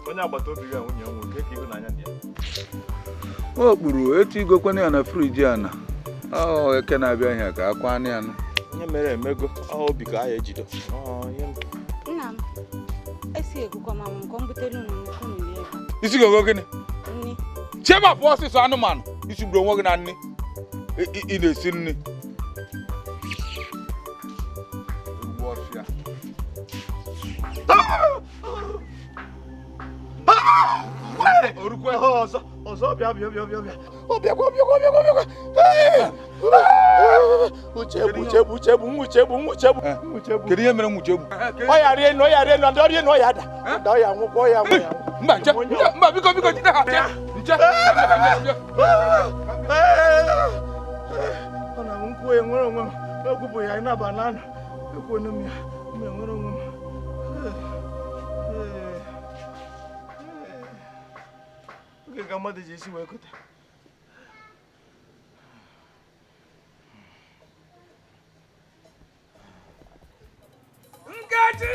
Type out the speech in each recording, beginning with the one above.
onye agbata obi ga nwunye nwoke ka ihu n'anya dị ya. O kpuru etu igokwana ya na friji ana. Ọ eke na-abịa ihe ka akwa anị anụ. Ihe mere emego, obi ka ya ejido. Nna m, esi egwukwa mama m ka m butere unu nnukwu nri ebe. Isi gogo gịnị? Nri. Chema pụọ ọsịsọ anụmanụ. Isi gburu onwe gị na nri. Ị na-esi nri. Ọzọ bịa. Uchebu. Kedu ihe mere nwuchegbu? Ọ ya rie nọ, ndị ọrịa nọ ya ada. Ọ ya nwụkwa, ọ ya nwụ ya. Mba, biko jide ha. Nche. Ọ na nkwu enwere onwe m. Egwu bụ ya ịnaba n'anụ. Ekwu onye m ya. M enwere onwe m. Oge ka mmadụ ji isi wee kụta. Nkechi!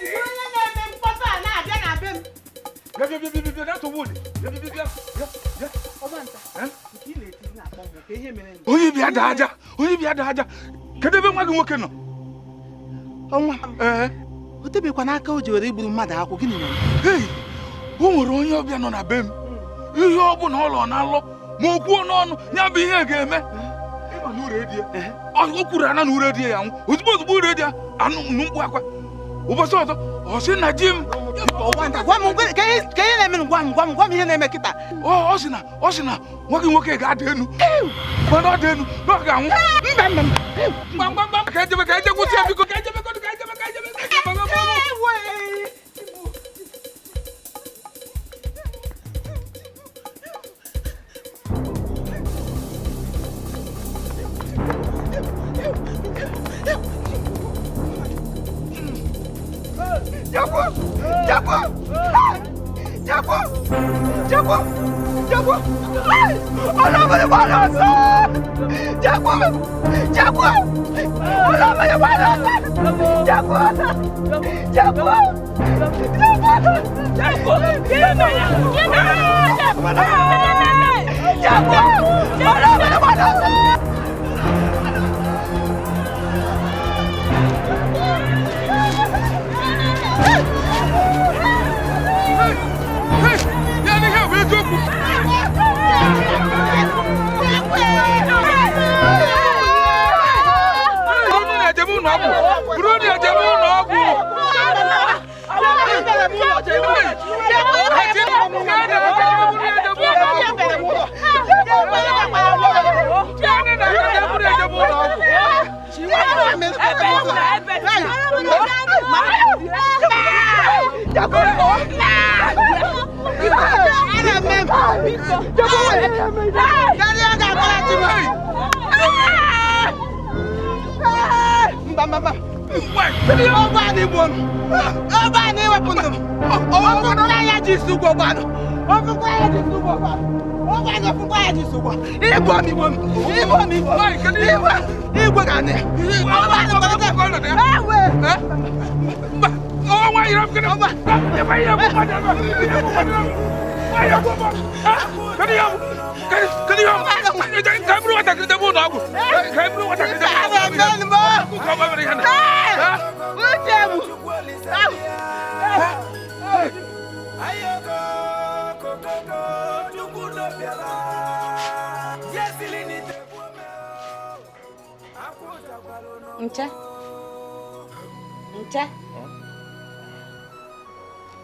Onye na-eme mkpọtụ a na-abịa na be m. Bịa, na-atụ wood. Bịa. Ọbanta, nke ị na-eti na-akpọ m ka ihe mere. Onye bịa da aja. Kedu ebe nwa gị nwoke nọ? Ọnwa. O tebekwa n'aka o ji were igburu mmadụ akwụ gịnị mere? O nwere onye ọbịa nọ na be m. Ihe ọ bụla ọ lọ na-alọ ma o kwuo n'ọnụ ya bụ ihe ga-eme. Ịma na ure die. O kwuru ana na ure die ya nwụ. Ozugbo ure die anụ mkpu akwa. Ụbọchị ọzọ ọ sị na di m. Ọbanta, gwa m ka ihe na-eme gwa m ihe na-eme kịta. Ọ sị na nwa gị nwoke ga-ada enu. Mana ọ dị enu na ọ ga-anwụ. Mba. Ka ejebe kwụsị ya biko. Ka ejebe.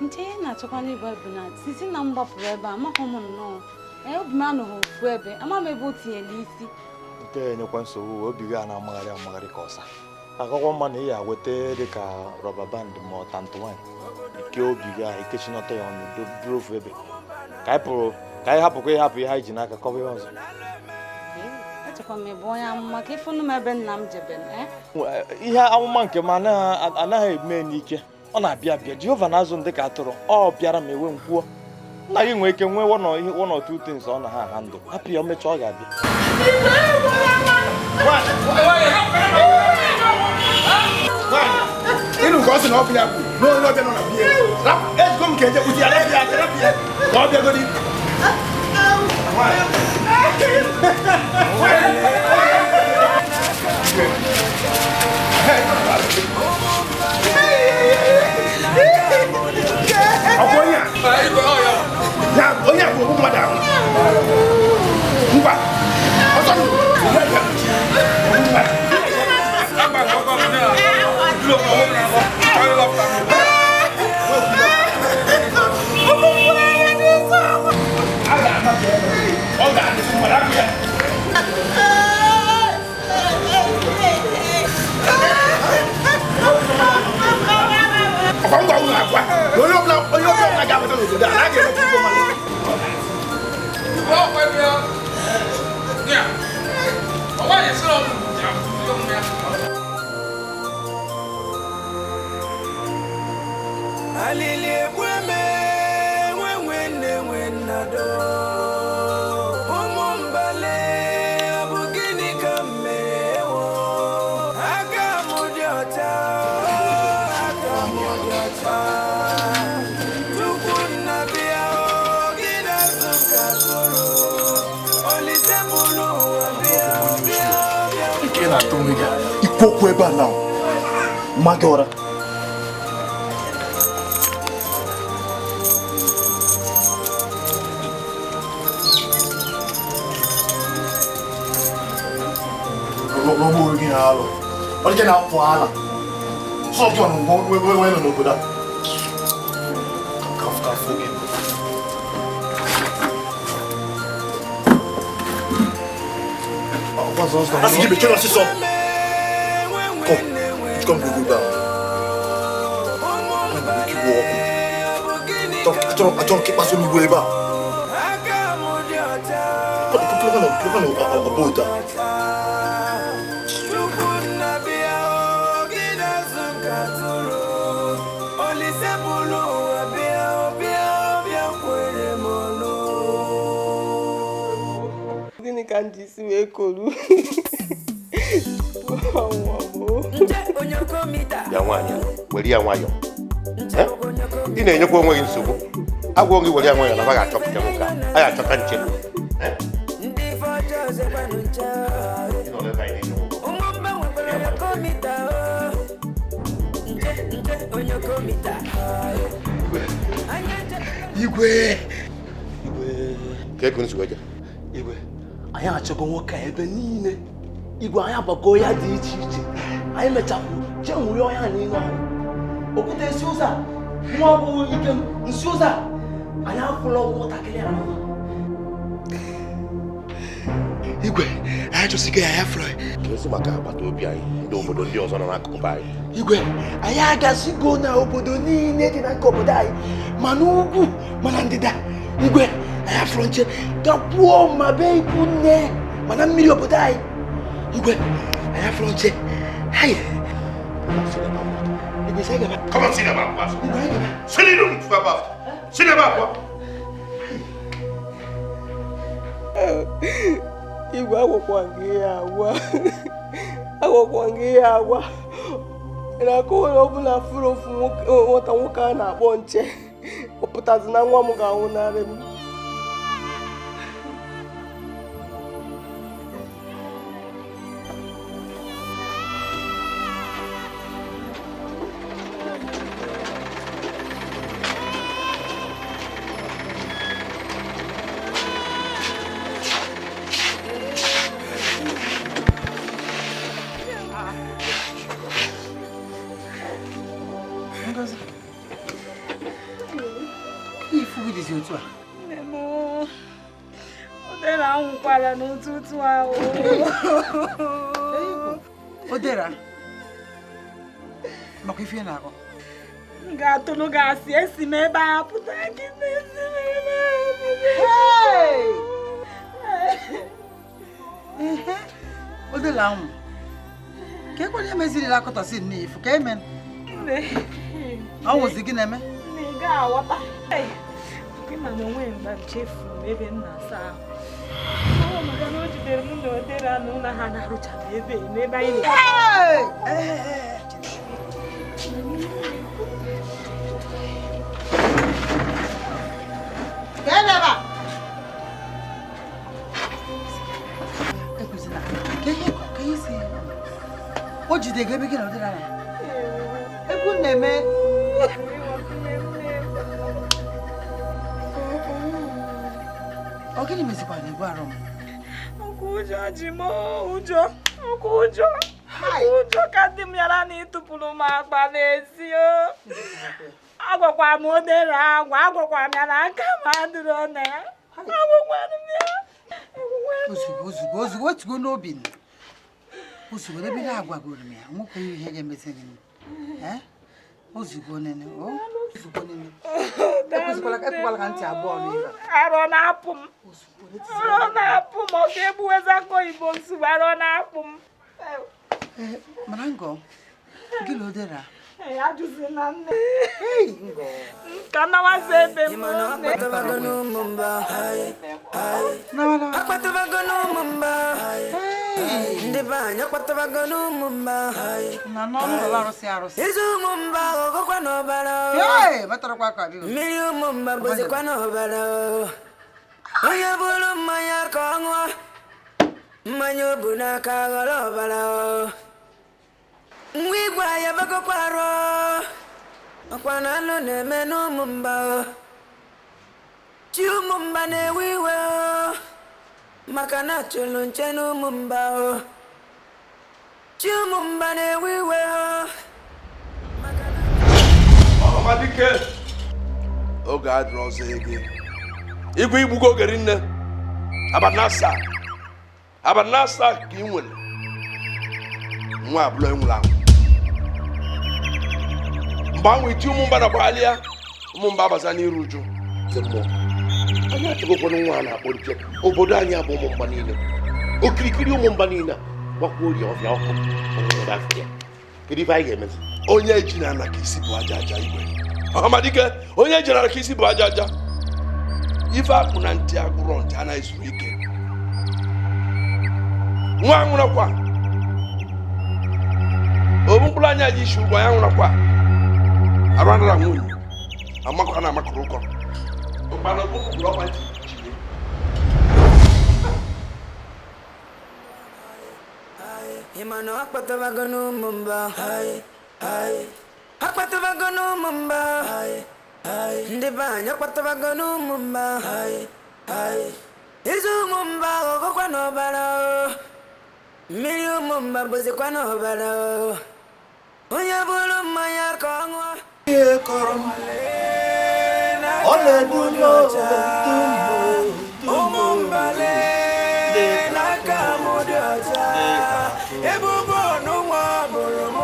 Nche ya na-achọkwa n'ịbụ ebu na sisi na m gbapụrụ ebe a makọ m nnọọ. Obi m anọghị ofu ebe, ama m ebe o tinyere isi. Nke enyekwa nsogbu, obi gị a na-amagharị ka ọsa. Akọkwa mma na ị ya weta dị ka rọba band ma ọ tanto wine. Ike obi gị a ikechinọta ya ọnụ buru ofu ebe. Ka anyị hapụkwa ịhapụ ihe anyị ji n'aka kọba ihe ọzọ. Echekwa m ebe onye amụma ka ịfụnụ m ebe nna m jebere. Ihe amụma nke m anaghị eme n'ike. Ọ na-abịa Jehova na-azụ ndị ka atụrụ. Ọ bịara m ewe nkwuo. Nna gị nwee ike nwee one or two things ọ na ha handle. Hapụ ya, o mechaa ọ ga-abịa. Ịnụ ka ọ sị no be abu. No no be no be. Rap, let's come keje uti ala bi akara bi. No be go di. Akonya. Ya, onya ko ko madam. Ngwa. Osan. Ikoko eba now. Magora. Robo again halo. What can I for hala? So on we no go da. Kafka fugi. As you be trying to see some. Come to go down. I don't keep passing me way back. Can't see where Kolu. Yawanya, where you are, in a young way in Subu. I won't give you away and I talk to Yamuka. I talk to Chip. I am to go Ebony. Igwaya Bagoya di chichi. I met up John Royan. Okute Susa, Mwabu Ikem, Susa. I am full of water. Igwe, I had to see a half fly. Kesumaka, but will be nobody deals on an occupy. Igwe, I got to go now, Bodoni, Native and Copodai. Manuku, Manandida. Igwe, I have frontier. Gapo, my baby, Madame Milopodai. Igwe, I have frontier. Hey, come on, sit about. Sit down, Papa. Sit about. Igwe agwọkwangi agwa na akụwere ọbụla furu ofu nwata nwoke a na-akpọ nche ọpụtazi na nwa m ga-anwụnarị m. Odera. Makifia na ako. Gato no gasi esi me ba puta ki esi me. Hey! Odela. Ke ko le meziri la kota si ni fu ke men. Awo zigi na me. Ni ga wata. Hey. Ki ma no wen ba chef ebe na sa. Magano jidere mu no Odera no na ha na rucha ebe ne ba ile. Hey! O jide gebe gị na ụdịrị ala. Ekwu na-eme. Ọ gịnị mezikwa na egwu arụ m? Ọkụ ụjọ ji m ụjọ. Ọkụ ụjọ. Ụjọ ka dị m yara na ịtụpụrụ m akpa n'ezi o. Agwakwa m odere agwa, agwakwa m ya na aka m adịrọ na ya. Agwakwa m ya. Ozugbo otugo n'obi. Ozugbo ebe na-agwagoro m ya, nwoke ihe ga-emezi gị. Ozugbo nene, ozugbo nene. Ekwuzikwala ka ntị abụọ n'ihe. Arọ na-apụ m. Arọ na-apụ m, ọ ga-egbu ezakọ Igbo nsogbu, arọ na-apụ m. Mara ngọ, gị na odera. Ajụzi na nne. Ka nawazi ebe m. Akwatabago n'Umumba. Ndị be anyị akwatabago n'Umumba. Na n'ọnụ arụsị arụsị. Izu Umumba ọgọkwa n'ọbara. Matarakwa aka gị. Mmiri Umumba bụzikwa n'ọbara. Onye bụrụ mmanya ka ọ ṅụọ. Mmanya o bu n'aka ghọrọ ọbara. Nwa igwe ya bagokwara. Ọkwa na anụ na-eme n'Umumba. Chi Umumba na-ewe iwe. Maka na chụrụ nche n'Umumba. Chi Umumba na-ewe iwe. Dikeh. Oge adịrị ọzọ ege. Igwe igbugo ogeri nne. Abanasa ka ị nwere. Nwa abụla enwere ahụ. Mgbe ahụ iti Umumba na gbalịa. Umumba abaza n'iru uju. Anyị achọgokwana nwa a na-akpọ Dikeh. Obodo anyị abụ Umumba niile. Okirikiri Umumba niile gbakwuo orie ọbịa ọkụ. Kedu ife anyị ga-emezi? Onye ejiri ana ka isi bụ aja aja igwe. Dikeh, onye ejiri ana ka isi bụ aja aja. Ife akpụ na ntị agụrọ ntị anaghị zuru ike. Nwa anwụrụkwa. Obu mkpụrụ anya ji isi ụgwọ ya nwụrụkwa. Arụ anara nwunye. Amakwa na amakụrụ ụkọ. Ụkpana okpukpuru ọkwa ntị jiri. Imano akwatabago n'Umumba. Akwatabago n'Umumba. Ndị be anyị akwatabago n'Umumba. Izu Umumba ọgọkwa n'ọbara. Mmiri Umumba bụzikwa n'ọbara. Onye bụrụ mmanya ka ọ ṅụọ. Ihe kọrọ m. Ọ na-ebu n'ọcha. Umumba lee n'aka m dị ọcha. Ebubo n'ụwa bụrụ m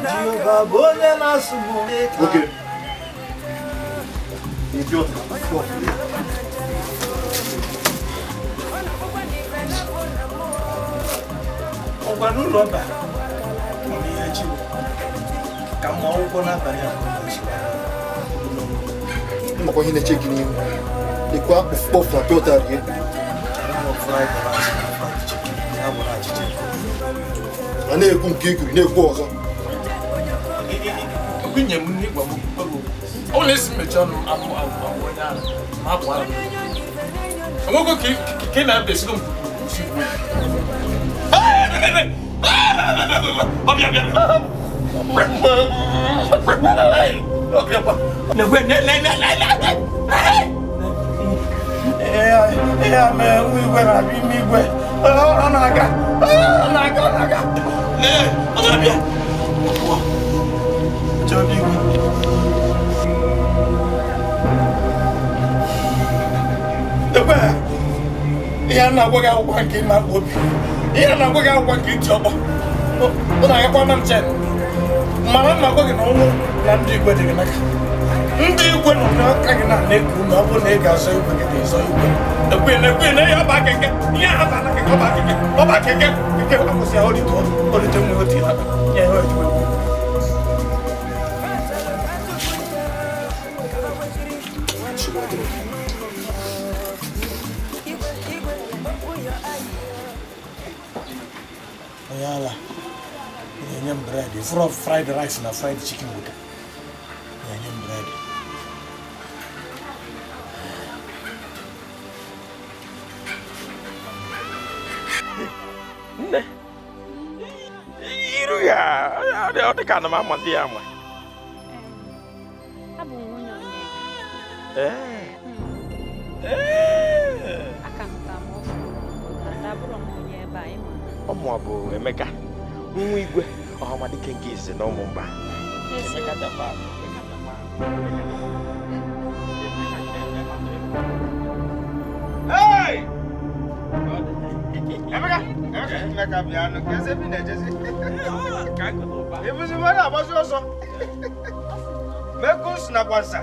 n'aka. Onye na-asụ m. Okay. Idiot. Ọgwa n'ụlọ ọba ihe echi ka mma akwụkwọ n'abalị a. Mmakwa ihe na-eche gị n'ihu. Dịkwa kpọf na pịọta rie. A na-ekwu nke ikiri na-ekwu ọzọ. Gụnye m n'ịgwa m ọ na-esi mmechi ọnụ amụ onye ahụ ma apụ ahụ. Enwego ka ị na-abesigo m nsogbu. Ihe a na-agwa gị akwụkwọ nke ịma akpa obi. Ihe a na-agwa gị akwụkwọ nke iti ọgbọ. Ọ na-agakwa na nche. Mara mma gwa gị na ọnwụ na ndị igwe dị gị n'aka. Ndị igwe nọ n'aka gị na-eku ume ọ bụrụ na ị ga-azọ igwe gị ga-ezọ igwe. Ekwe na ihe ọba keke. Ihe a ba na keke ọba keke. Ọba keke keke akwụsị ya olite nwe otu ya. Ya ihe otu. Yala, nye m bread. Full of fried rice na fried chicken with. Nye m bread. ọ dị ka na m amazi ya ama. Abụ m nwunye onye. Aka nụta m ọfụ. Dabụrụ m onye ebe a ịma. Ọmụ bụ Emeka, nwa igwe ọhụma dike nke ise na Umumba. Emeka dafa. Hey! Emeka piano, que você vem nesse. E você vai lá, mas eu só. Me curso na pança.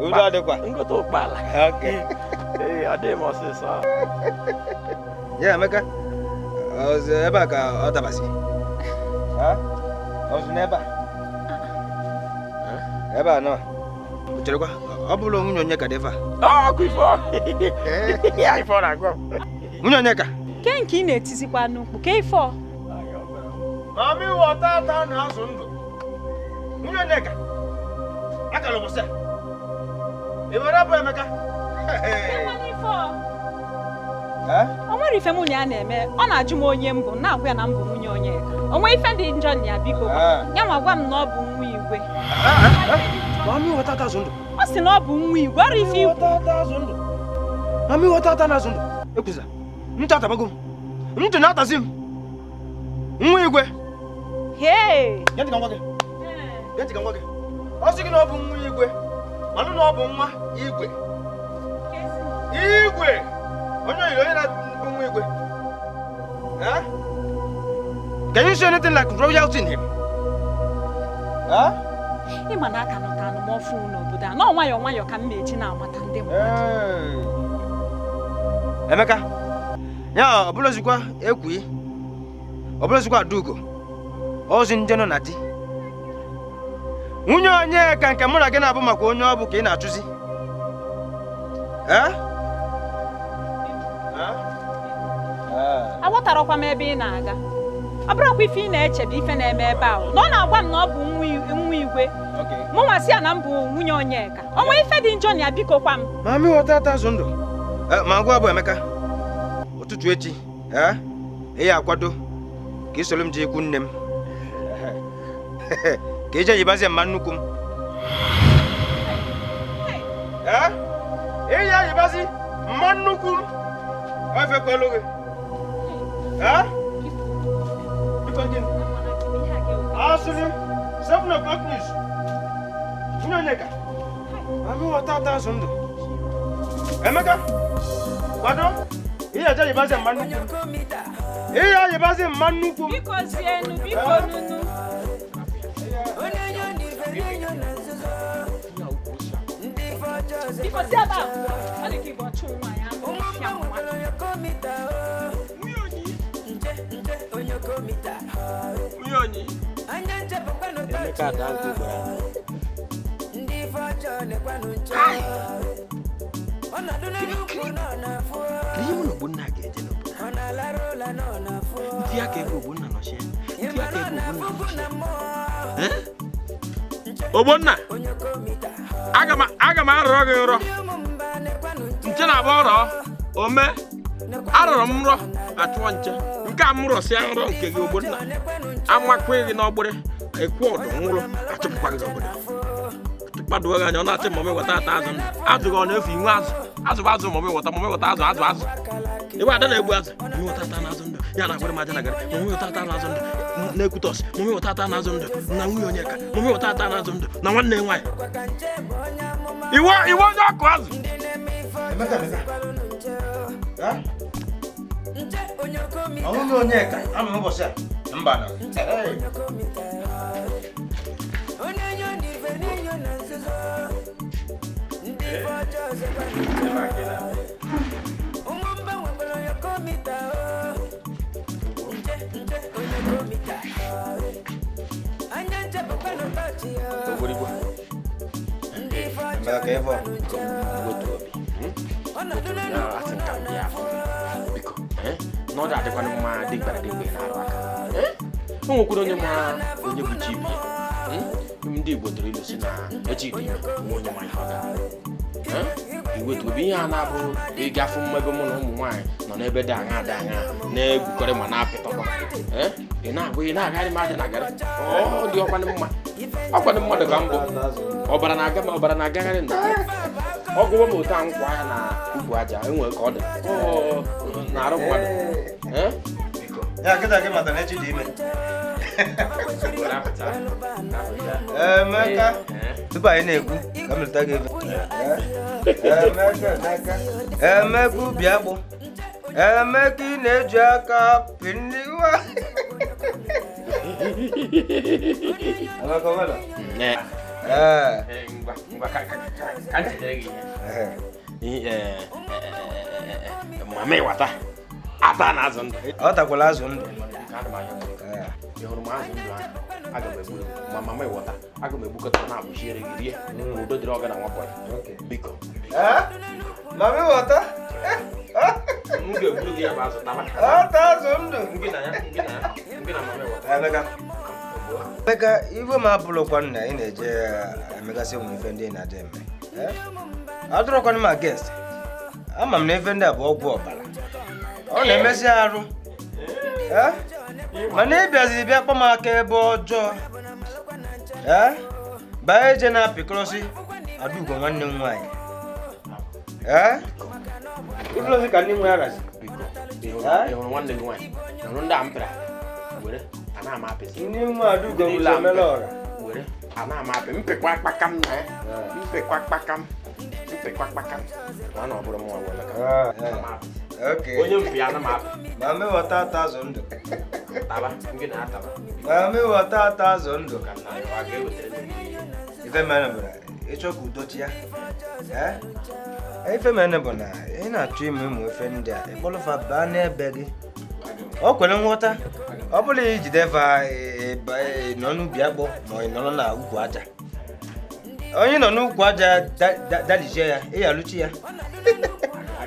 Udah ada quoi? Enggak tahu pala. Okay. Ada masih sah. Ya, Emeka. Eba ka ota basi. Ha? Neba. Eba no. Chere kwa, ọ bụrụ nwunye onye ka dịfa. Akụ ifo. Ya ifo na-agwa. Nwunye onye ka? Ke nke ị na-etizikwa n'ukwu, ke ifo? Mami wọta ata na-azụ ndụ. Nwunye onye ka? Akala ụbọchị a. Ị nwere abụ Emeka? O nwere ife mụ na ya na-eme, ọ na-ajụ m onye mbụ, na-agwa ya na mbụ nwunye onye ka. O nwee ife dị njọ na ya biko ya nwa gwa m na ọ bụ nwa igwe. Mami wọta ata azụ ndụ. Ọ sị na ọ bụ nwa igwe, ọrụ ife ikwu. Mami wọta ata na azụ ndụ. Ekwuza. Ntị atabago m. Ntị na-atazi m. Nwa igwe. Hee! Gentị ka ngwa gị. Gentị ka ngwa gị. Ọ sị gị na ọ bụ nwa igwe. Manụ na ọ bụ nwa igwe. Igwe! Onye oyiri onye na-bụ nwa igwe. Can you say anything like royalty in him? Ịma na aka nụta anụ m ọfụ n'obodo a, na nwayọọ nwayọọ ka m na-eji na-amata ndị mmadụ. Emeka, ya ọ bụlazikwa ekwi, ọ bụlazikwa adugo, ozi ndị nọ na di. Nwunye onye ka nke mụ na gị na-abụ maka onye ọ bụ ka ị na-achụzi. Aghọtarakwa m ebe ị na-aga. Ọ bụrụkwa ife ị na-eche bụ ife na-eme ebe ahụ, na ọ na-agwa m na ọ bụ nwa igwe. Mụ nwasị ya na m bụ nwunye Onyeka. O nwee ife dị njọ na ya biko kwa m. Mami wọta ata azụ ndụ. Ma gwa bụ Emeka, ụtụtụ echi, ị ya akwado ka ị soro m jee ikwu nne m. Ka ije yibazie mma nnukwu m. Ị ya yibazi mma nnukwu m. Ọ fekwelu gị. Asịrị 7 o'clock news. Nwunye Onyeka, Mami wọta ata azụ ndụ. Emeka, kwado, ihe eje yibazi mma nnukwu m. Ihe yibazi mma nnukwu m. Biko zienu, biko nunu. Biko si ebe a, ọ dị ka ịbụ ọchụ nwa ya, fịa nwa. Emeka ada nkwu gwara. Kiri mụ na Ogbonna ga-eje n'obodo. Ndị aka ego Ogbonna nọchie. Ndị aka ego Ogbonna nọchie. Ogbonna, aga m arụrọ gị nrọ. Nche na-agba ọrọ, ome. Arụrụ m nrọ achụọ nche. Nke a m rọsịa nrọ nke gị Ogbonna. Amakwa gị n'ọgbụrị, ekwu ọdụ nwụrụ, achụpụkwa gị n'obodo. Kpaduo gị anya, ọ na-achị mọmị weta ata azụ ndụ. Azụ gị ọ na-efu inwe azụ. Azụ bụ azụ mọmị weta azụ. Iwe ada na-egbu azụ. Mọmị weta ata n'azụ ndụ. Ya na agwara m aja na garị. Mọmị weta ata n'azụ ndụ. Na-Ekwutọs. Mọmị weta ata n'azụ ndụ. Na nwunye Onyeka. Mọmị weta ata n'azụ ndụ. Na nwanne nwaanyị. Iwe onye ọkụ azụ. Emeka. Nwunye Onyeka, ama m ụbọchị a. Mba na. N'ọdụ adịkwana mma dị gbara dị mgbe na-arụ aka. O nwekwara onye ma onye bụ chi ibe ya. Ndị Igbo tụrụ ilu si na echi dị ime nwa onye nwaanyị ọ ga. Iwetu obi ihe a na-abụ ịgafe mmebe mụ na ụmụ nwaanyị nọ n'ebe dị aṅa na-egwukọrị ma na-apịtọkwa. ina agari ma na agari oh di okwa mma akwa mmadụ ka mbụ ọbara na agagharị ndụ ọgwụgwọ m otu nkwa ya na ugwu aja enwe ka ọ dị na arụ mmadụ ya kịta gị mata na echi dị ime Emeka tupu anyị na-ekwu ka m lụta gị Emeka ubi akpụ Emeka ị na-eji aka pindiwa mama ịwata ata na azụ ndụ ọ takwala azụ ndụ ị hụrụ m azụ ndụ ahụ aga m egbu ma mama ịwata aga m egbukọta na abụchiere gị rie n'udo dịrị ọga na nwa bọyị biko mama ịwata m ga-egburu gị ya bụ azụ taba ata azụ ndụ gị na mama ịwata Emeka iwe m abụrụkwa nna ị na-eje emegasị ụmụ ife ndị na-adị eme adụrọkwana m agest ama m na ife ndị a bụ ọgwụ ọbara ọ na-emesi arụ mana ị bịaziri bịa kpọ m aka ebe ọjọọ baa eje na-apịkọrọsị Adaugo nwanne m nwaanyị ịbụrụsị ka ndị nwe ya razi ị hụrụ nwanne gị nwaanyị hụrụ ndị a mpịra were ana m apịsị ndị nwe Adaugo bụ omere ọra were ana m apị mpịkwa kpakam na ya mpịkwa kpakam mana ọ bụrụ m onye mpi ana m apị ma mewọta ata azụ ndụ taba ndị na-ataba ma mewọta ata azụ ndụ ka nna ya ọ ga-ewetara ife mere bụ na ịchọ ka udochi ya ife mere bụ na ị na-achọ ime ụmụ ife ndị a ịkpọlụfa baa n'ebe gị ọ kwere nghọta ọ bụla ijide fa nọ n'ubi akpọ ma ị nọrọ na ukwu aja onye nọ n'ukwu aja dalije ya ị alụchi ya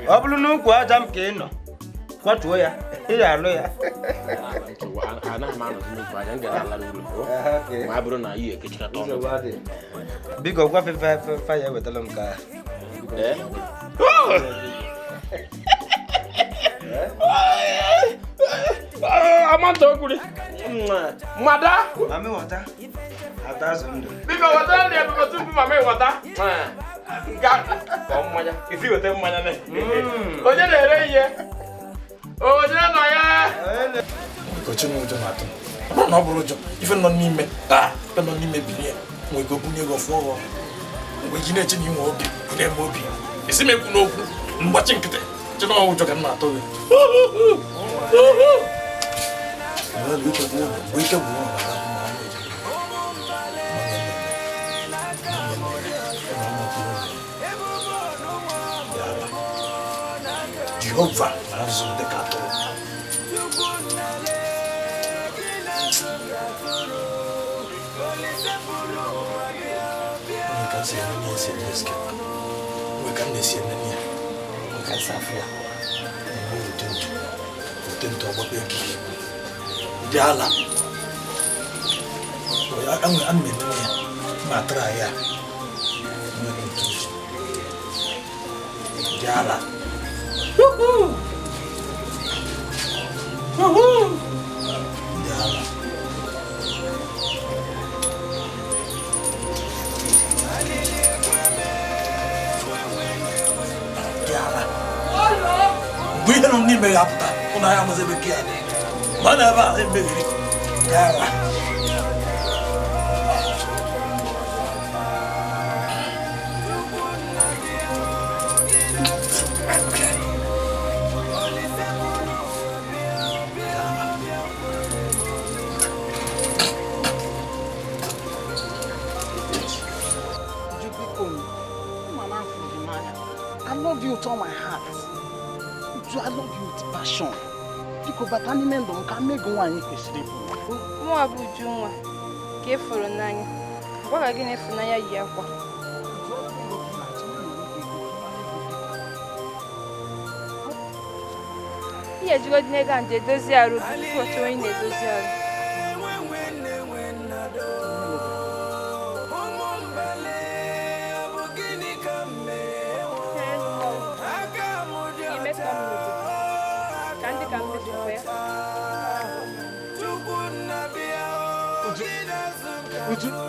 ọ bụrụ n'ukwu aja m ka ị nọ kwatuo ya ị alụ ya anaghị m anọzi n'ukwu aja m ga-alara ụlọ ma ọ bụrụ na ihe ekechirata ọnụ biko gwa fa ya ewetala m ka amanta okuri mada mami wata ata azụ ndụ biko wata ndị ebe tupu mami wata nga mmanya isi weta mmanya ne onye na-ere ihe onye nọ ya kochi n'ụjọ na-atụ na ọ bụrụ ụjọ ife nọ n'ime bilie nwe ego bunye ego fụọ ọghọ mgbe ji na-eche na inwe obi na-eme obi esi m ekwu n'okwu mgbachi nkịtị che na ọ ụjọ ka m na-atụ gị Jehova na-azụ ndị ka atụrụ di ala an menene ma tra ya di ala di ala we don't need me up when I am as a beginner. Whatever it be. I love you with all my heart. I love you with passion. Because but animal don't can make one sleep. More about you, care for a nine. What again if Naya Yakwa? Yes, you got nega and the dozier for showing the dozier. Uju.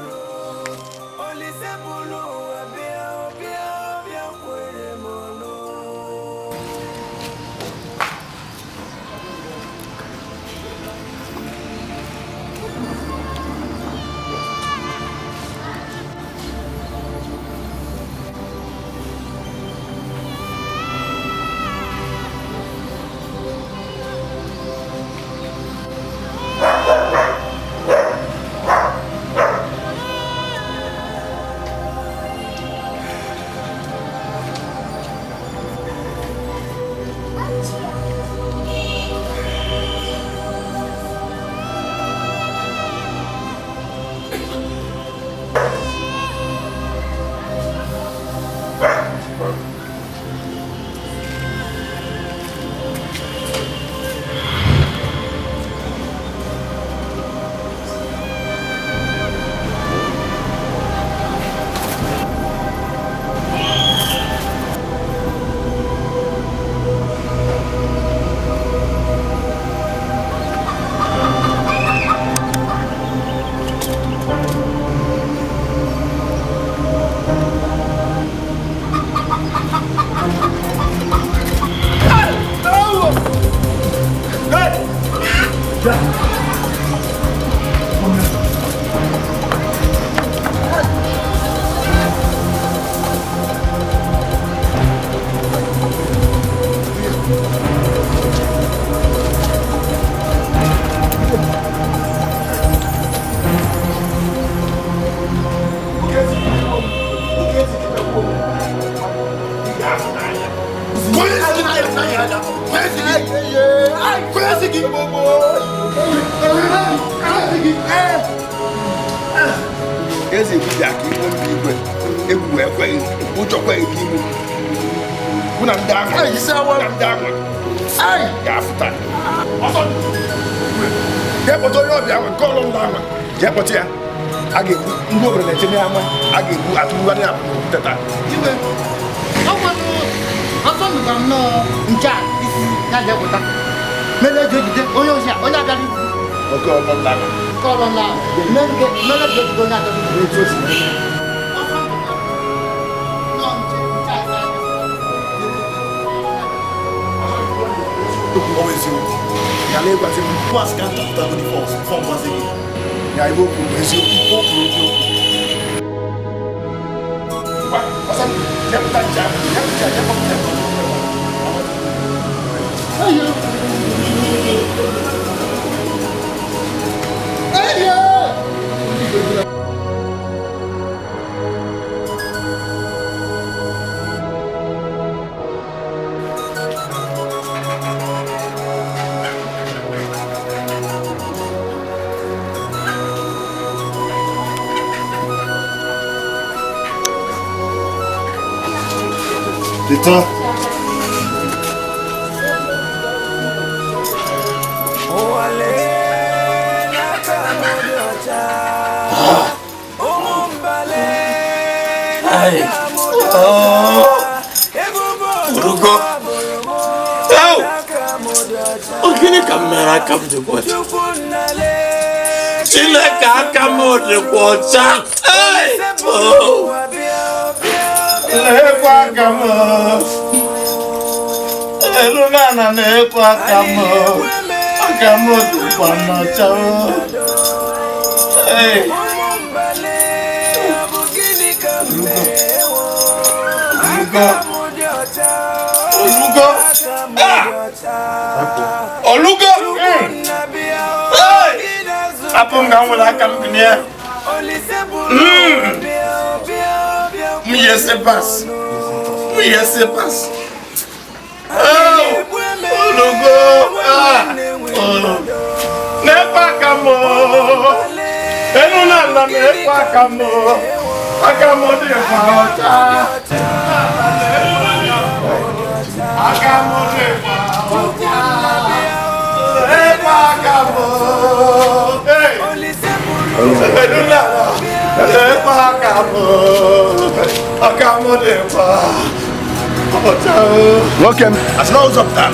Welcome. As long as I'm done.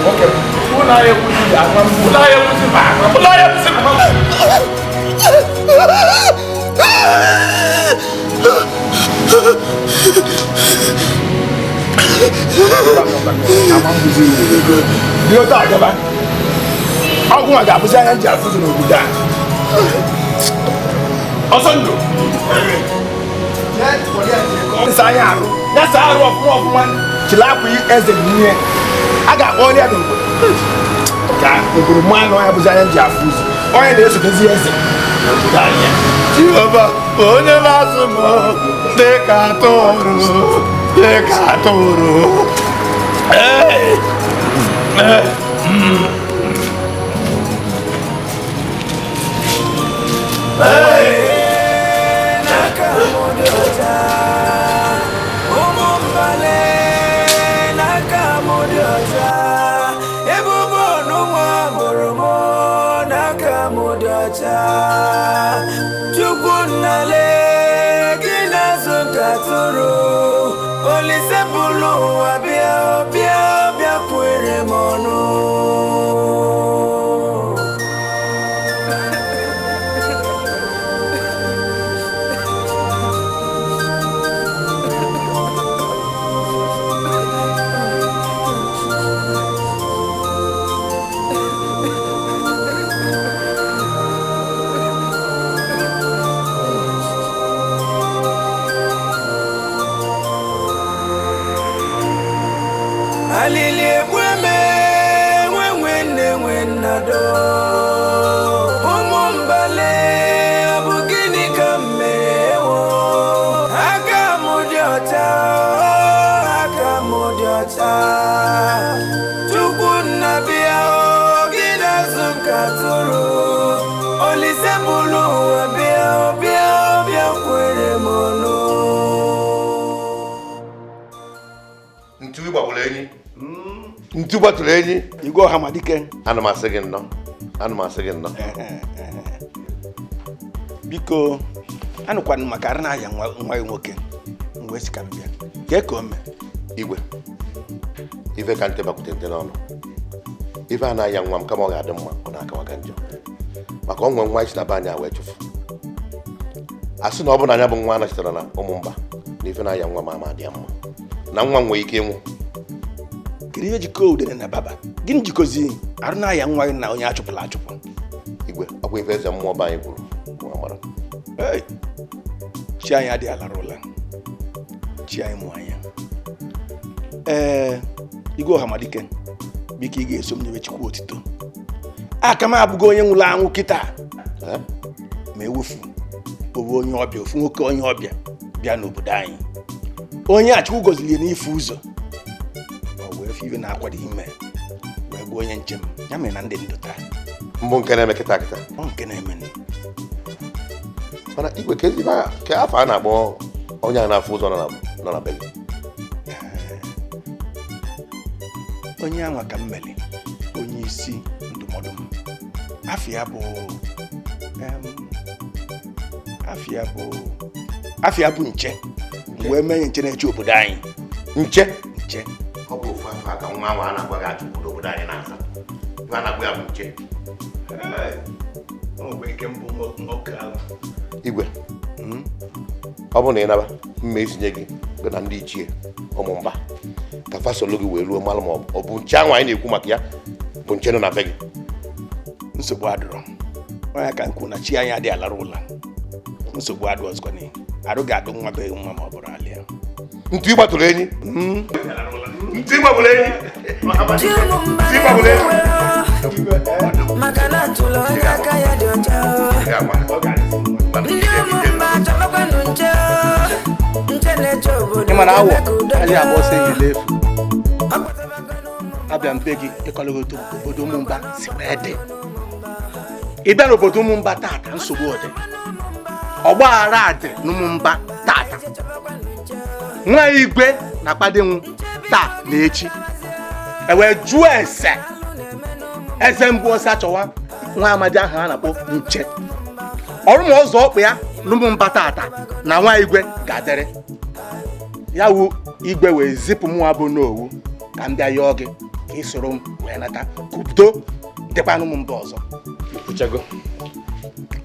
Welcome. Aku nggak bisa yang jatuh sudah udah. Osondo. Saya aku, ya saya aku man. Cilaku ezeniye. Aga woni adu. Ka nguru mano ya bisa yang jatuh. Oye de su kezi eze. Danya. Jehova, onye na-asụmọ dịka atụrụ. Ntu batụrụ enyi Igwe ọha ma Dikeh. Ana m asị gị nnọọ. Biko anụkwanụ maka arụ na-aya nwa ya nwoke mgbe si ka mbịa kee ka o mee. Igwe ife ka ntị bakwute ntị n'ọnụ. Ife a na-aya nwa m kama ọ ga-adị mma ọ na-akawaga njọ maka ọ nwe nwa isi na be anyị wee chụfụ. A sị na ọ bụ na anya bụ nwa anachitere na Umumba na ife na-aya nwa m ama dị ya mma na nwa nwere ike ịnwụ. Kedu ihe jikọ udene na baba? Gịnị jikọzi arụ na-aya nwa gị na onye achụpụla achụpụ? Igwe ọ bụ ife eze mmụọ be anyị kwuru nwa mara. Chi anyị adịghị alara ụla. Chi anyị mụ anya. Igwe ọha ma Dikeh, biko ị ga-eso m nyewe Chukwu otito. Aka m abụghị onye nwụrụ anwụ kịta ma ewefu owe onye ọbịa, ofu nwoke onye ọbịa bịa n'obodo anyị. Onye a Chukwu gọziri n'ife ụzọ iwe na-akwado ime wee gbuo onye njem ya mere na ndị ndụ taa mbụ nke na-eme kịta ọ nke na-eme mana Igwe ke afọ a na-akpọ onye a na-afụ ụzọ nọ na be gị. Onye anwa ka mmeli onye isi ndụmọdụ m afịa bụ nche wee mee nche na-eche obodo anyị. Nche ọ bụ ofu afọ aka nwa ahụ a na-agwa gị achụpụ n'obodo anyị na-aza ife a na-agwa ya bụ nche. Igwe ọ bụ na ị naba mma ezinye gị na ndị ichie Umumba ka fasolo gị wee ruo malụ ma ọ bụ nche ahụ anyị na-ekwu maka ya bụ nche nọ na be gị. Nsogbu adụrọ onye ka nkwu na chi anyị adịghị alara ụla. Nsogbu adụ ọzọkwa na arụ ga-adụ nwa be nwa ma ọ bụrụ alịa. Ntu ịgbatụrụ enyi maka na atụlọ onye aka ya dị ọcha. Ndị Umumba chọrọkwanụ nche na-eche obodo. Ịmana awọ anyị agba ọsọ ehile efu abịa mbe gị ịkọlọgoto obodo Umumba si wee dị. Ị bịa n'obodo Umumba tata nsogbu ọdị ọgbaghara dị n'Umumba tata. Nwa Igwe na-akpadenwu taa na echi wee jụọ eze mbụ ọsọ achọwa nwa amadi ahụ a na-akpọ nche. Ọrụ ma ọzọ ọkpụ ya n'Umumba tata na nwa Igwe ga-adịrị ya wu Igwe wee zipụ mụ abụ n'owu ka m bịa yọọ gị ka ị soro m wee nata ka ubido dịkwanụ m mba ọzọ. Ikwuchago.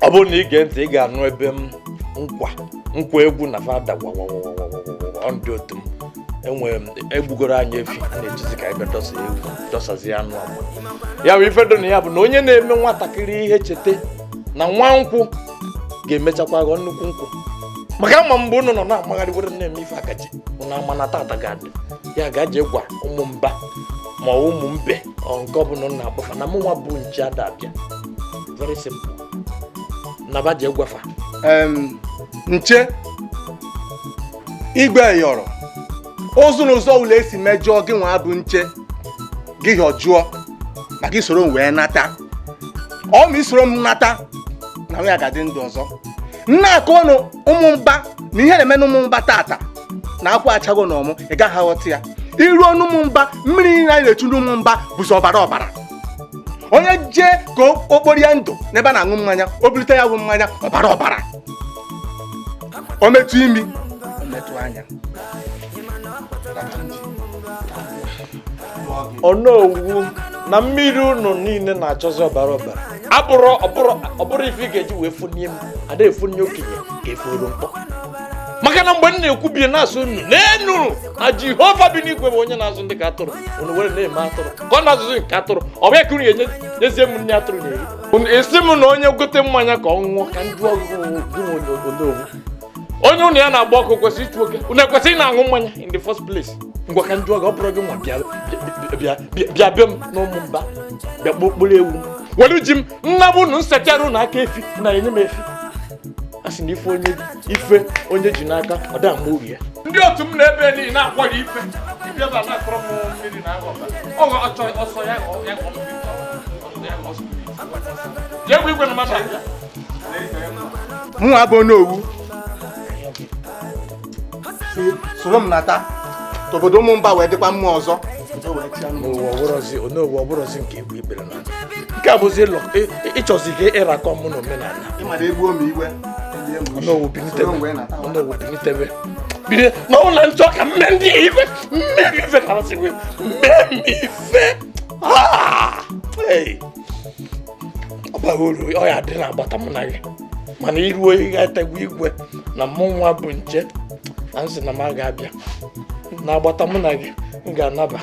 Ọ bụrụ na ị gee ntị ị ga-anụ ebe m nkwa egwu na fada ndị otu m enwere m egbugoro anyị efi a na-ejizi ka ebe dọsazi anụ ọgba. Ya bụ ife dị na ya bụ na onye na-eme nwatakịrị ihe cheta na nwa nkwụ ga-emechakwa ghọọ nnukwu nkwụ. Maka ama mgbe unu nọ na-amagharị were na-eme ife akaji unu ama na tata ga-adị ya gaje gwa Umumba ma ụmụ mbe nke ọbụla na-akpọfa na mụnwa bụ nchi ada abịa. Very simple. Naba je gwafa. Nche igwe yọrọ ozu n'ụzọ ụlọ esi mejọọ gị nwa bụ nche gị họjụọ maka isoro m wee nata. Ọ ma isoro m nata na nwa ya ga-adị ndụ ọzọ. Nna akọnụ Umumba na ihe na-eme n'Umumba tata na akwa achago na ọmụ ị gaghị aghọta ya. Iruo n'Umumba mmiri niile anyị na-echu n'Umumba bụzi ọbara. Onye jee ka okporo ya ndụ n'ebe a na-aṅụ mmanya o bulite ya bụ mmanya ọbara. O metụ imi o metụ anya. Ọnọwu na mmiri unu niile na-achọzi ọbara. Ọ bụrụ ife ị ga-eji wee funye m ada efunye okenye ka efuru mkpọ. Maka na mgbe m na-ekwubie na-asụ unu n'enu na Jehova bi n'igwe bụ onye na-azụ ndị ka atụrụ unu were na-eme atụrụ ka ọ na-azụzi nke atụrụ ọ bụ ya ka unu enyezie m nne atụrụ na-eri. Unu esi m na onye gote mmanya ka ọ ṅụọ ka ndị ọgụgụ onye unu ya na-agba ọkụ kwesịrị ịtụ oke unu ekwesịghị na-aṅụ mmanya in the first place. Ngwa ka ndị ọgụ ọ bụrụ gị nwa bịa be m n'Umumba bịa kpokporo ewu were ji m nna bụ unu nsechara unu aka efi na enye m efi. A sị na ife onye ji n'aka ọ da mma uru ya. Ndị otu m na-ebe niile na-akwara ife ịbịaba na-akọrọ m mmiri na ọsọ ya egwu igwe na mata mụnwa bụ n'owu soro m nata ka obodo Umumba wee dịkwa mma ọzọ. Onowu ọbụrụzi nke egwu ikpere na nke a bụzi ịchọzi ka ịrakọ mụ na omenala. Ịmara egbuo m iwe Onowu binitebe biri na ụlọ nsọ ka mme ndị ife mmerife na-asịwe mmemife. Ọ bara uru ọ ya dị na-agbata mụ na gị mana iruo ihe etegwu igwe na mụnwa bụ nche na nsị na m ga-abịa na-agbata mụ na gị m ga-anaba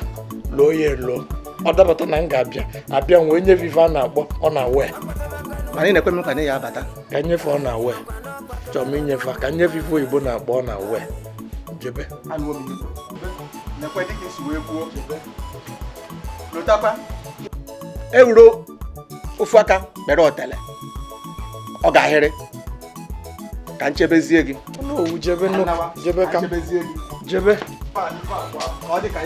lụọ ya elo ọ dabata na m ga-abịa nwee nye vive a na-akpọ ọ na-awe mana ị na-ekwe m nkwa na ya abata ka nyefe ọ na-awe chọrọ m inyefe ka nye vive oyibo na-akpọ ọ na-awe jebe lotakwa ewuro ofu aka kpere otele ọ ga-ahịrị ka nchebezie gị. Onowu jebe ka jebe ọ dị ka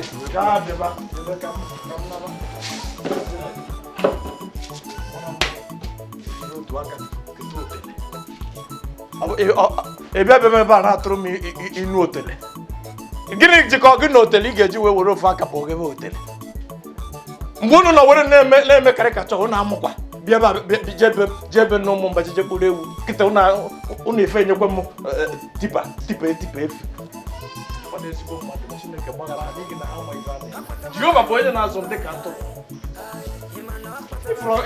ị bịa be m ebe a na-atụrụ m inu otele. Gịnị jikọ gị na otele ị ga-eji wee were ofu aka bụ ogebe otele mgbe unu nọ were na-eme karịkacha unu amụkwa bịa jebe na Umumba jeje kpụrụ ewu kịta unu efe enyekwa m tipa efi. Ọ na-ezigbo mmadụ Chineke gbaghara n'ihi na ha ma ife adịghị. Jehova bụ onye na-azụ ndị ka atụrụ.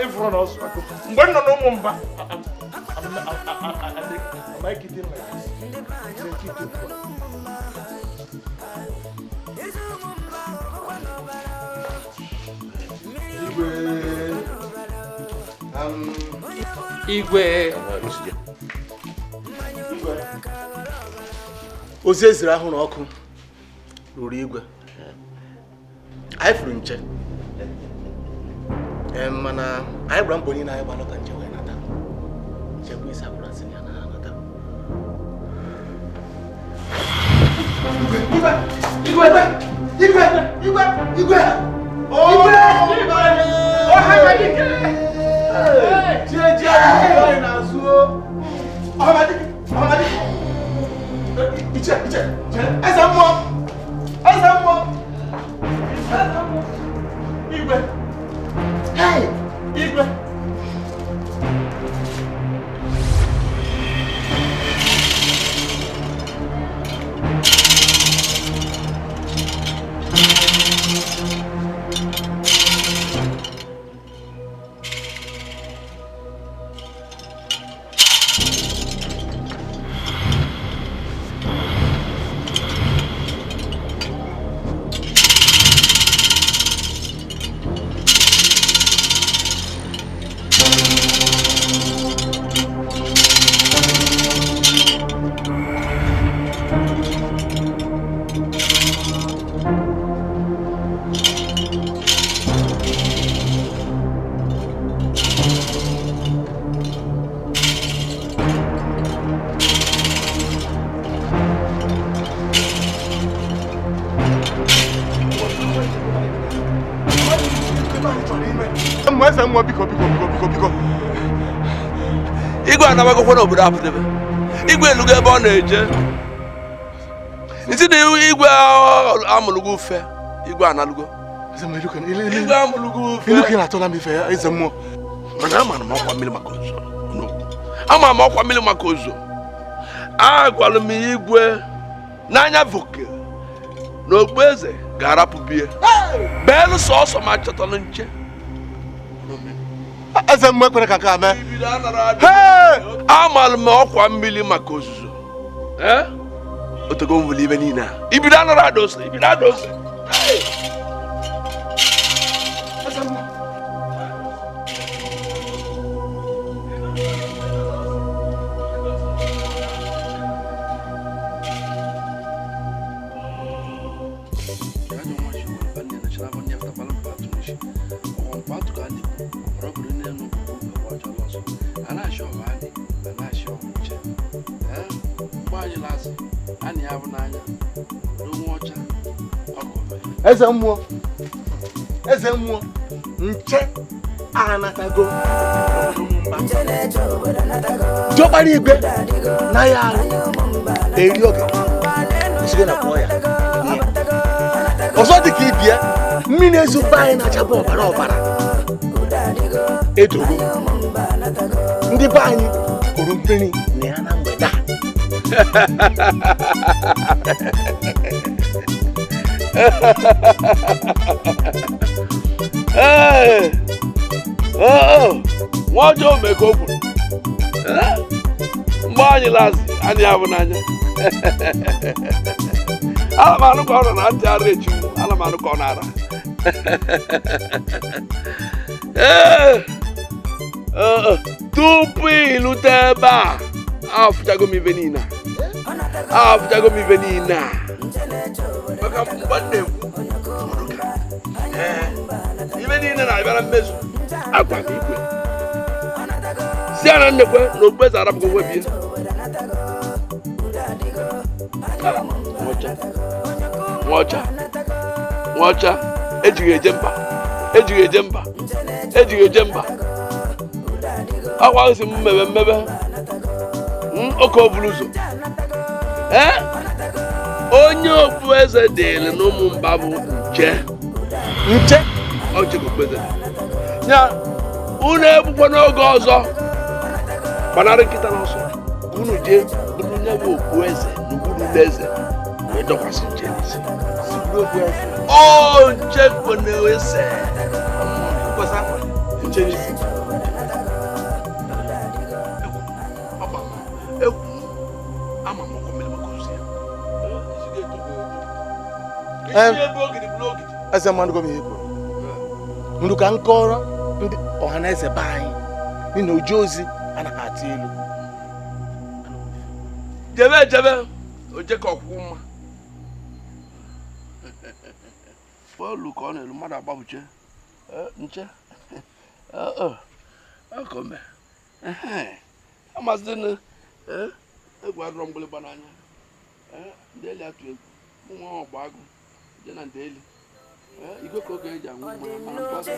Ịfụrụ na ọsụ akụ mgbe m nọ n'Umumba Igwe ozi eziri ahụ na ọkụ ruru igwe anyị furu nche mana anyị gbara mbọ niile anyị gbalụ ka nche wee nata nche bụ isi abụrụ asị ya na ha nata. Igwe Mwese mwa biko. Igwe anabagokwa n'obodo apụdebe. Igwe elugo ebe ọ na-eje. Isi na igwe amụlụgo ufe. Igwe analugo. Igwe amụlụgo ufe. Ilu kina tola mi fe eze mmụọ. Mana ama na ọkwa mmiri maka ozo. Ama m ọkwa mmiri maka ozo. Agwalụ m igwe n'anya voke na ogbueze ga-arapụ bie. Beelu sọọsọ ma chọtara nche. Eze mmụọ ekwere ka nke a mee. Amalụ m ọkwa mmiri maka ozuzo. Otego mwuli ibe niile a. Ibido anara adose. Eze mmụọ nche anatago jọkpara igwe na ya eri oge isigo na kwọ ya ọzọ dị ka ibie mmiri ezugbo anyị na-achaba ọbara edogo ndị be anyị kụrụ mmiri na ya na mgbede nwa ọjọọ mee ka o kwuru mgbe anyị lazi anyị abụ n'anya ala m anụ ka ọ nọ na ntị ara echi ala m anụ ka ọ na-ara tupu ịlute ebe a afụchago m ibe niile maka mgbe na-ekwu ibe niile na-abịara mmezu agwa m igwe si ya na nnekwe na okpukpeze arapụgo nwebie nwaọcha ejighị eje mba akwa si m mmebe oke oburu ụzọ onye okpueze dịrị n'Umumba bụ nche okpueze ya unu egbukwa n'oge ọzọ gbanarị nkịta n'ọsọ unu jee bụrụ nye bụ okpueze n'ugwuru eze wee dọkwasị nche n'isi nche kwenese nche n'isi eze mmadụ gọm ihe kwuru ndụ ka nkọrọ ndị ọha na eze be anyị n'ihi na oji ozi anaghị atụ ilu jebe oje ka ọkwụkwụ mma bọọlụ ka ọ na-elu mmadụ agbabuche nche akome amazịna egwu adọrọ mgbịlịgba n'anya ndị eli atụ egwu ụmụ ọgba agụ je na ndị eli igwe ka oge eji anwụ mmanya mana mkpọsa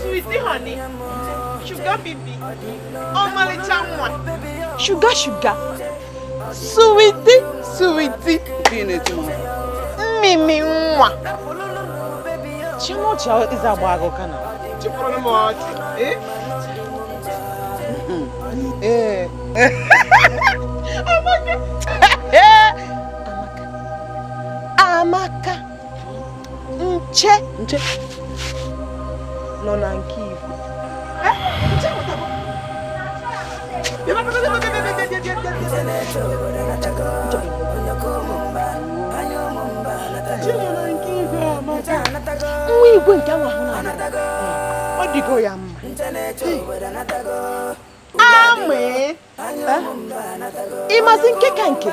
sweetie honey, sugar baby, sugar, sweetie, mimi nwa. Chimo chao is a bago kana. Chipro mo Amaka. Nche. No na nkifu. Nwa igwe nke nwa ahụ na-abịa ọ dịgo ya mma amị ịmasị nke ka nke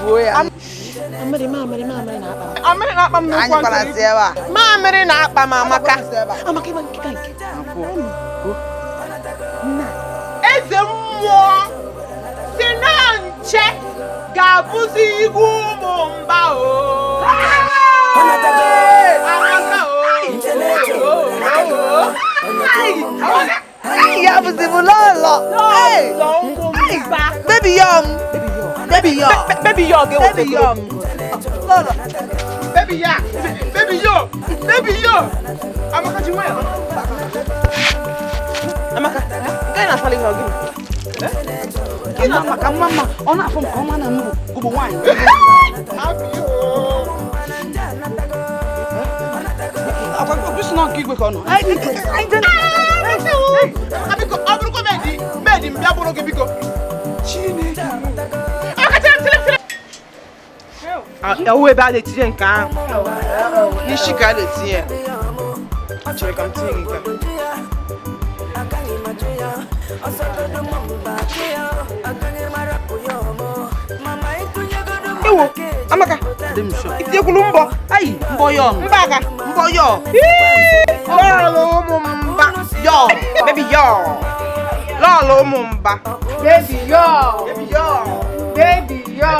buo ya Mamịrị na-akpa m n'ụkwụ Anyị kparazi ebe a. mamịrị na-akpa m Amaka Amaka ịba nkịta nke. eze mmụọ si na nche ga-abụzi igwe Umumba o Ya bụzi bụ lọlọ. Baby yum. Baby yum. Baby yo Baby yum. Lọlọ. Baby yo Amaka ji nwayọ Amaka gaa na asali ho gị Maka mama ọ na-afọ m ka ọma na mbụ gụbụ nwaanyị. Akwa kwụsị na nke igwe ka ọ nọ. Biko ọ bụrụkwa medi m bịa bụrụ gị biko Chineke ewu ebe a na-etinye nke ahụ n'isi ka a na-etinye ọ chere ka m tinye gị nke ewo Amaka itinyekwulu mbọ Ayi, mbọ yọ. mba aka Mbọ yọ. lọọlụ Umumba Yọ. baby yo lọọlụ Umumba Baby yo. baby yo Baby yo.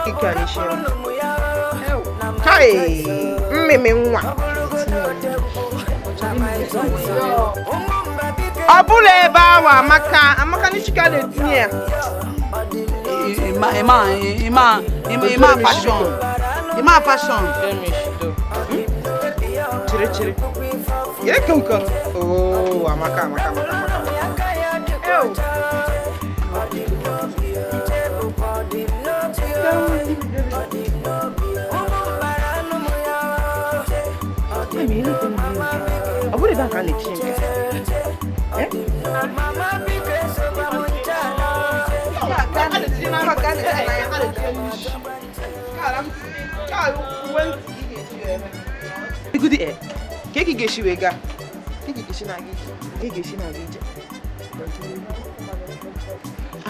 ike anyị shiri kai mmemme nwa ọ bụla ebe ahụ Amaka n'isi ka a na-etinye ya Ima fashion. Ima fashion. Chere yere konko oh Amaka ọ bụrụ ebe a ka a na-etinye Igudi ka ị ga-esi wee gaa ị ga-esi na-aga ije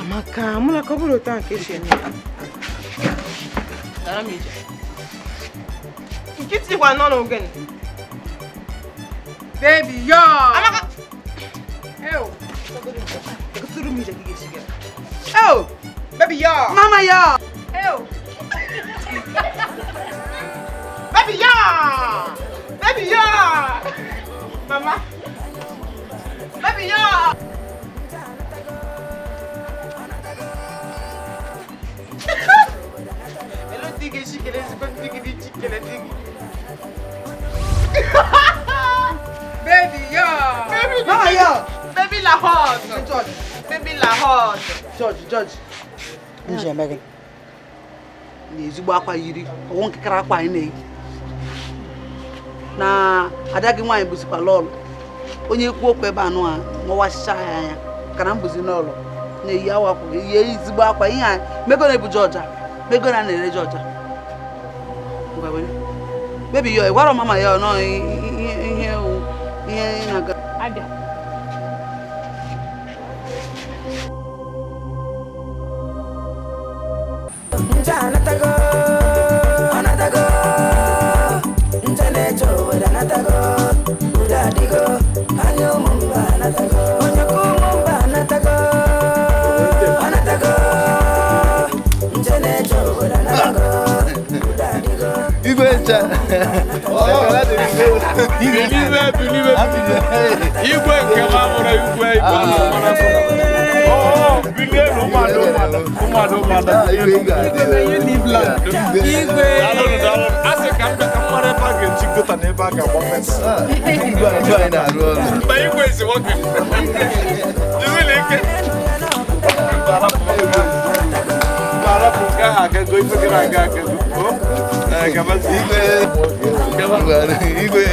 Amaka mụla ka ọ bụrụ otu a ka esi eme nkịtị gwa nọ n'ogene Baby yo. Amaka kuturu m ije ka ị ga-esi gaa oh baby yo Mama yo. baby yo mama baby yo hello tige shikele ziko tige di chikele tige baby yo Mama yo. baby la hot baby la hot George. Nje emeghe. N'ezigbo akwa yiri ọwụ nkekere akwa anyị na-eyi. Na ada gị nwaanyị bụzikwa lọlụ. Onye ekwu okwu ebe anụ a nwawasịcha ya anya kana m bụzi n'ọlụ na-eyi awakwụ ihe ezigbo akwa ihe a mego na-ebu Georgia mego na na-ere Georgia. Baby yo gwara mama ya nọ ihe na-aga. Abịa. Igwe nke mamụrụ igwe asị ka mmadụ ebe a ga-eji gota na ebe a ga-agba fes mgbe igwe ezi nwoke jizili ike arapụ nke ahụ agago ife gị na-aga agago igwe